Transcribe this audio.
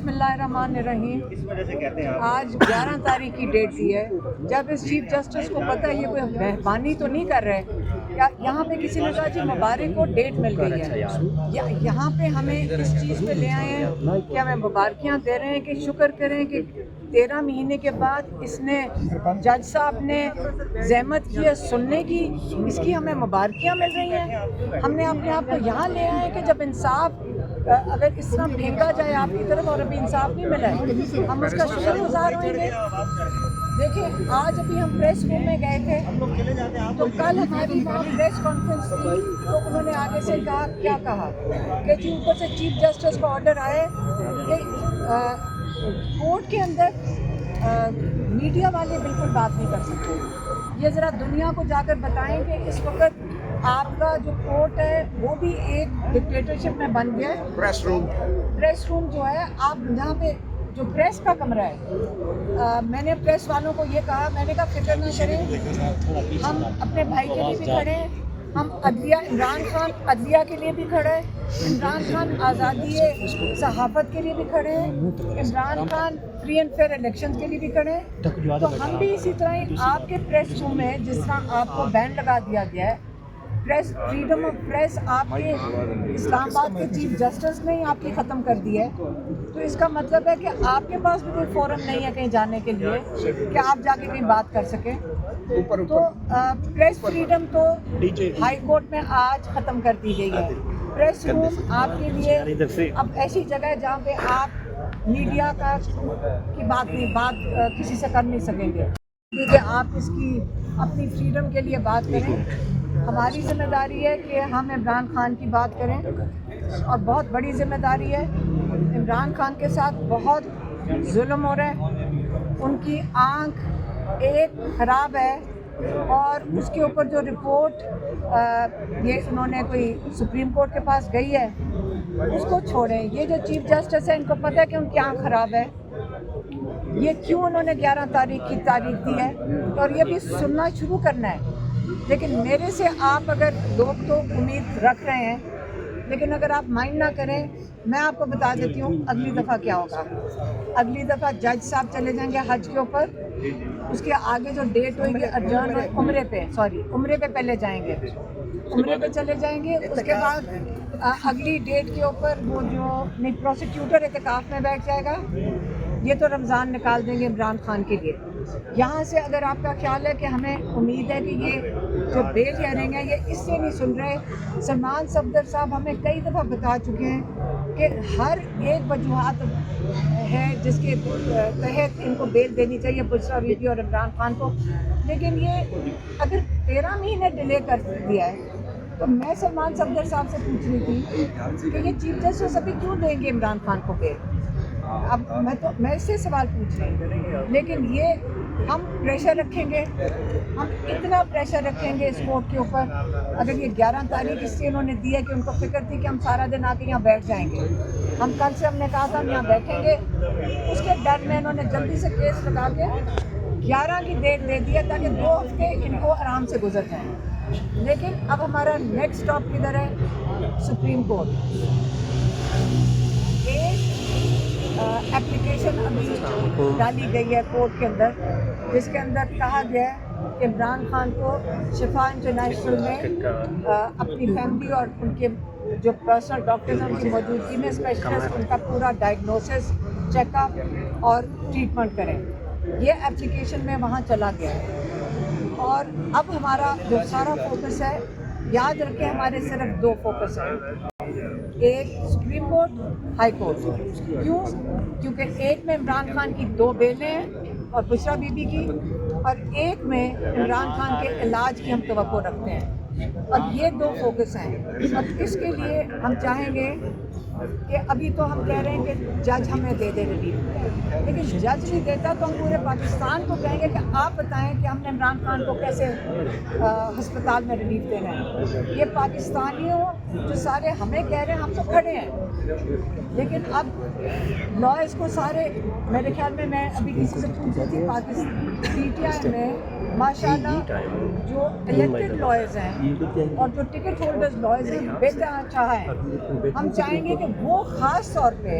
بسم اللہ الرحمن الرحیم. آج 11 تاریخ کی ڈیٹ دی ہے. جب اس چیف جسٹس کو پتہ ہے یہ کوئی مہربانی تو نہیں کر رہے, یہاں پہ کسی نے کہا جی مبارک کو ڈیٹ مل گئی ہے, یہاں پہ ہمیں اس چیز پہ لے آئے ہیں کہ ہمیں مبارکیاں دے رہے ہیں کہ شکر کریں کہ 13 مہینے کے بعد اس نے جج صاحب نے زحمت کی ہے سننے کی, اس کی ہمیں مبارکیاں مل رہی ہیں. ہم نے اپنے آپ کو یہاں لے آئے کہ جب انصاف اگر اس طرح پھینکا جائے آپ کی طرف اور ابھی انصاف نہیں ملا ہے, ہم اس کا شکر گزار ہوئیں گے. دیکھیں آج ابھی ہم پریس روم میں گئے تھے تو کل ہماری وہاں پریس کانفرنس تھی تو انہوں نے آگے سے کہا کیا کہا کہ جی اوپر سے چیف جسٹس کا آرڈر آئے کہ کورٹ کے اندر میڈیا والے بالکل بات نہیں کر سکتے. یہ ذرا دنیا کو جا کر بتائیں کہ اس وقت آپ کا جو کورٹ ہے وہ بھی ایک ڈکٹیٹرشپ میں بن گیا ہے. پریس روم جو ہے آپ جہاں پہ جو پریس کا کمرہ ہے, میں نے پریس والوں کو یہ کہا, میں نے کہا فکر نہ کریں, ہم اپنے بھائی کے لیے بھی کھڑے ہیں, ہم عدلیہ عمران خان عدلیہ کے لیے بھی کھڑے ہیں, عمران خان آزادی صحافت کے لیے بھی کھڑے ہیں, Imran Khan free and fair election کے لیے بھی کھڑے ہیں. تو ہم بھی اسی طرح ہی آپ کے پریس روم میں جس طرح آپ کو بین لگا دیا گیا ہے, پریس فریڈم آف پریس آپ کے اسلام آباد کے چیف جسٹس نے ہی آپ کی ختم کر دی ہے, تو اس کا مطلب ہے کہ آپ کے پاس بھی کوئی فورم نہیں ہے کہیں جانے کے لیے کہ آپ جا کے کہیں بات کر سکیں. تو پریس فریڈم تو ہائی کورٹ میں آج ختم کر دی گئی ہے. پریس روم آپ کے لیے اب ایسی جگہ ہے جہاں پہ آپ میڈیا کی بات کسی سے کر نہیں سکیں گے کیونکہ آپ اس کی اپنی فریڈم کے لیے بات کریں. ہماری ذمہ داری ہے کہ ہم عمران خان کی بات کریں اور بہت بڑی ذمہ داری ہے. عمران خان کے ساتھ بہت ظلم ہو رہا ہے, ان کی آنکھ ایک خراب ہے اور اس کے اوپر جو رپورٹ یہ انہوں نے کوئی سپریم کورٹ کے پاس گئی ہے اس کو چھوڑیں. یہ جو چیف جسٹس ہے ان کو پتہ ہے کہ ان کی آنکھ خراب ہے, یہ کیوں انہوں نے 11 تاریخ کی تاریخ دی ہے اور یہ بھی سننا شروع کرنا ہے. لیکن میرے سے آپ اگر لوگ تو امید رکھ رہے ہیں, لیکن اگر آپ مائنڈ نہ کریں, میں آپ کو بتا دیتی ہوں اگلی دفعہ کیا ہوگا. اگلی دفعہ جج صاحب چلے جائیں گے حج کے اوپر, اس کے آگے جو ڈیٹ ہوئے گی ادرجان عمرے پہ پہلے جائیں گے, عمرے پہ چلے جائیں گے. اس کے بعد اگلی ڈیٹ کے اوپر وہ جو پروسیکیوٹر اعتکاف میں بیٹھ جائے گا, یہ تو رمضان نکال دیں گے عمران خان کے لیے. یہاں سے اگر آپ کا خیال ہے کہ ہمیں امید ہے کہ یہ جو بیل ہیئرنگ ہے یہ اس سے نہیں سن رہے, سلمان صفدر صاحب ہمیں کئی دفعہ بتا چکے ہیں کہ ہر ایک وجوہات ہے جس کے تحت ان کو بیل دینی چاہیے بشریٰ بی بی اور عمران خان کو. لیکن یہ اگر 13 مہینے ڈیلے کر دیا ہے تو میں سلمان صفدر صاحب سے پوچھ رہی تھی کہ یہ چیف جسٹس ابھی کیوں دیں گے عمران خان کو بیل. اب میں اس سے سوال پوچھ رہی ہوں, لیکن یہ ہم پریشر رکھیں گے, ہم اتنا پریشر رکھیں گے اس کورٹ کے اوپر. اگر یہ 11 تاریخ اس سے انہوں نے دی ہے کہ ان کو فکر تھی کہ ہم سارا دن آ کے یہاں بیٹھ جائیں گے, ہم کل سے ہم نے کہا تھا ہم یہاں بیٹھیں گے, اس کے ڈر میں انہوں نے جلدی سے کیس لگا کے 11 کی ڈیٹ دے دی ہے تاکہ 2 ہفتے ان کو آرام سے گزر جائیں. لیکن اب ہمارا نیکسٹ اسٹاپ کدھر ہے؟ Supreme court. اپلیکیشن ابھی ڈالی گئی ہے کورٹ کے اندر جس کے اندر کہا گیا ہے کہ عمران خان کو شفا انٹرنیشنل میں اپنی فیملی اور ان کے جو پرسنل ڈاکٹرز ہیں ان کی موجودگی میں اسپیشلسٹ ان کا پورا ڈائگنوسس, چیک اپ اور ٹریٹمنٹ کریں. یہ اپلیکیشن میں وہاں چلا گیا ہے اور اب ہمارا جو سارا فوکس ہے, یاد رکھیں ہمارے صرف 2 فوکس ہیں, ایک سپریم کورٹ, ہائی کورٹ. کیوں؟ کیونکہ ایک میں عمران خان کی 2 بیلیں ہیں اور بشریٰ بی بی کی, اور ایک میں عمران خان کے علاج کی ہم توقع رکھتے ہیں, اور یہ 2 فوکس ہیں. اور اس کے لیے ہم چاہیں گے کہ ابھی تو ہم کہہ رہے ہیں کہ جج ہمیں دے دے ریلیف, لیکن جج نہیں دیتا تو ہم پورے پاکستان کو کہیں گے کہ آپ بتائیں کہ ہم نے عمران خان کو کیسے ہسپتال میں ریلیف دینا ہے. یہ پاکستانیوں جو سارے ہمیں کہہ رہے ہیں, ہم تو کھڑے ہیں, لیکن اب لائرز کو سارے میرے خیال میں ابھی کسی سے پوچھ رہی تھی پی ٹی آئی میں ماشاءاللہ جو الیکٹڈ لائرز ہیں اور جو ٹکٹ ہولڈرز لائرز ہیں بے چاہا ہے. ہم چاہیں گے کہ وہ خاص طور پہ